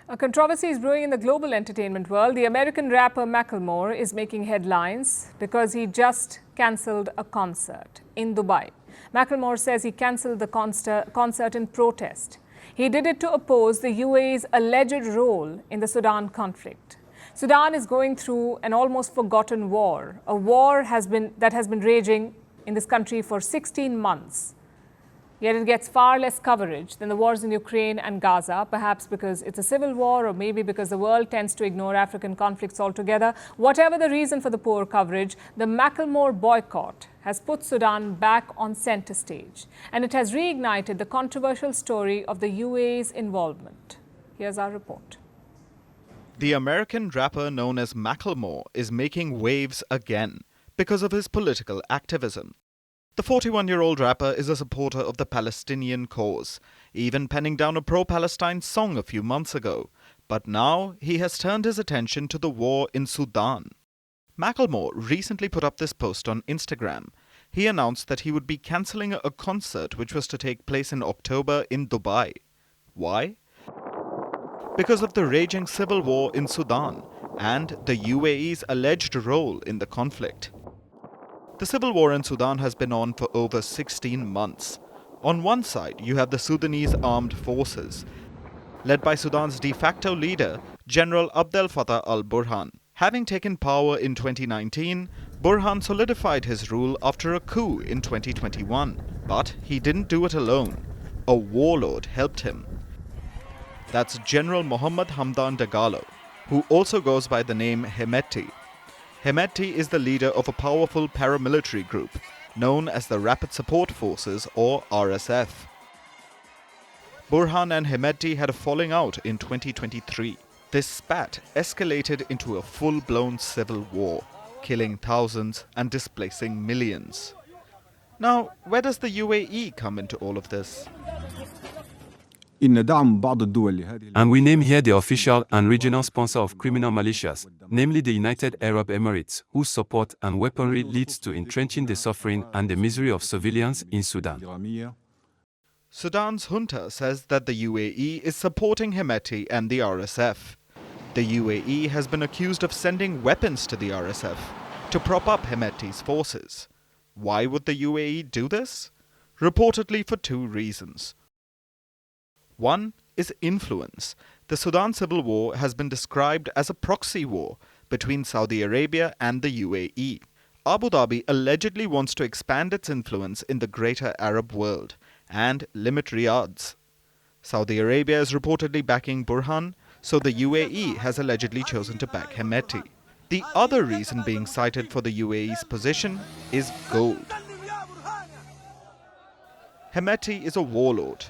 A controversy is brewing in the global entertainment world. The American rapper Macklemore is making headlines because he just cancelled a concert in Dubai. Macklemore says he cancelled the concert in protest. He did it to oppose the UAE's alleged role in the Sudan conflict. Sudan is going through an almost forgotten war, a war that has been raging in this country for 16 months. Yet it gets far less coverage than the wars in Ukraine and Gaza, perhaps because it's a civil war or maybe because the world tends to ignore African conflicts altogether. Whatever the reason for the poor coverage, the Macklemore boycott has put Sudan back on center stage, and it has reignited the controversial story of the UAE's involvement. Here's our report. The American rapper known as Macklemore is making waves again because of his political activism. The 41-year-old rapper is a supporter of the Palestinian cause, even penning down a pro-Palestine song a few months ago. But now he has turned his attention to the war in Sudan. Macklemore recently put up this post on Instagram. He announced that he would be cancelling a concert which was to take place in October in Dubai. Why? Because of the raging civil war in Sudan and the UAE's alleged role in the conflict. The civil war in Sudan has been on for over 16 months. On one side, you have the Sudanese armed forces, led by Sudan's de facto leader, General Abdel Fattah al-Burhan. Having taken power in 2019, Burhan solidified his rule after a coup in 2021. But he didn't do it alone. A warlord helped him. That's General Mohamed Hamdan Dagalo, who also goes by the name Hemedti. Hemedti is the leader of a powerful paramilitary group known as the Rapid Support Forces, or RSF. Burhan and Hemedti had a falling out in 2023. This spat escalated into a full-blown civil war, killing thousands and displacing millions. Now, where does the UAE come into all of this? And we name here the official and regional sponsor of criminal militias, namely the United Arab Emirates, whose support and weaponry leads to entrenching the suffering and the misery of civilians in Sudan. Sudan's junta says that the UAE is supporting Hemedti and the RSF. The UAE has been accused of sending weapons to the RSF to prop up Hemedti's forces. Why would the UAE do this? Reportedly for two reasons. One is influence. The Sudan civil war has been described as a proxy war between Saudi Arabia and the UAE. Abu Dhabi allegedly wants to expand its influence in the greater Arab world and limit Riyadh's. Saudi Arabia is reportedly backing Burhan, so the UAE has allegedly chosen to back Hemedti. The other reason being cited for the UAE's position is gold. Hemedti is a warlord.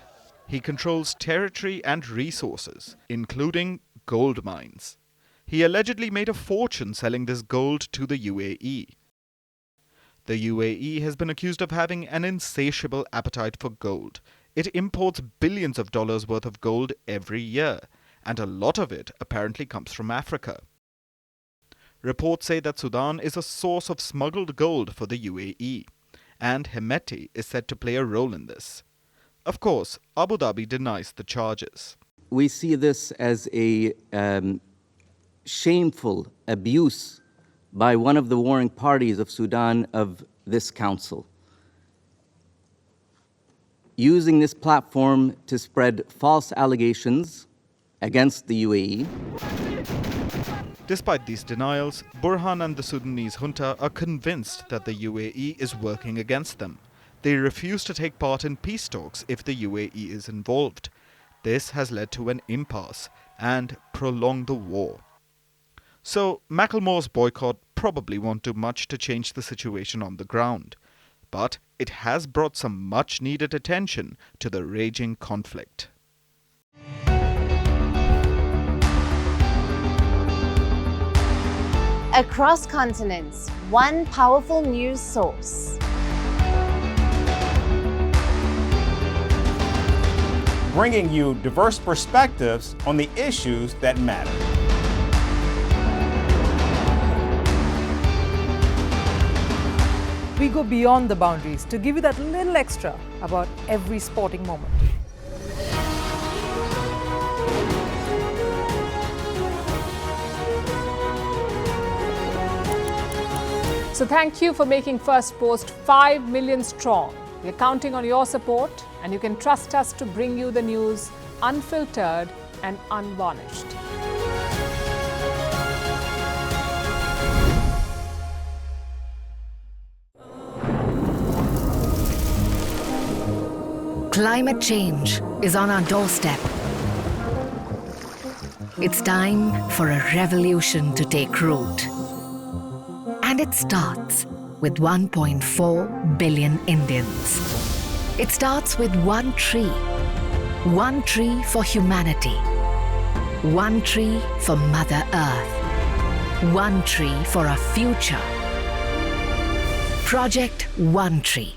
He controls territory and resources, including gold mines. He allegedly made a fortune selling this gold to the UAE. The UAE has been accused of having an insatiable appetite for gold. It imports billions of dollars worth of gold every year, and a lot of it apparently comes from Africa. Reports say that Sudan is a source of smuggled gold for the UAE, and Hemedti is said to play a role in this. Of course, Abu Dhabi denies the charges. We see this as a shameful abuse by one of the warring parties of Sudan of this council, using this platform to spread false allegations against the UAE. Despite these denials, Burhan and the Sudanese junta are convinced that the UAE is working against them. They refuse to take part in peace talks if the UAE is involved. This has led to an impasse and prolonged the war. So, Macklemore's boycott probably won't do much to change the situation on the ground. But it has brought some much-needed attention to the raging conflict. Across continents, one powerful news source. Bringing you diverse perspectives on the issues that matter. We go beyond the boundaries to give you that little extra about every sporting moment. So thank you for making Firstpost 5 million strong. We're counting on your support, and you can trust us to bring you the news unfiltered and unvarnished. Climate change is on our doorstep. It's time for a revolution to take root. And it starts with 1.4 billion Indians. It starts with one tree for humanity, one tree for Mother Earth, one tree for a future. Project One Tree,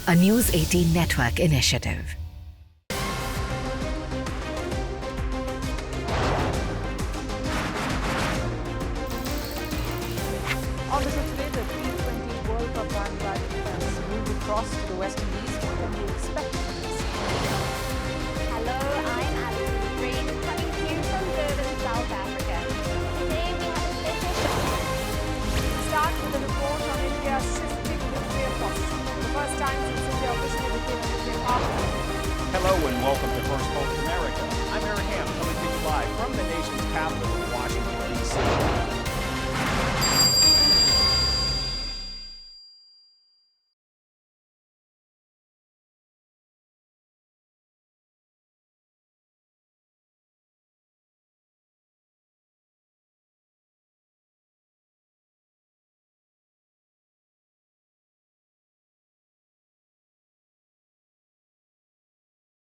a News 18 network initiative. Obviously today, the T20 World Cup bandwagon has moved across to the West Indies. What can you expect from this? Hello, I'm Alison Green, coming to you from Durban, South Africa. Today we have a special show. We'll start with a report on India's shifting nuclear posture. The first time since India officially became a nuclear power. Hello and welcome to Firstpost America. I'm Eric Ham, coming to you live from the nation's capital,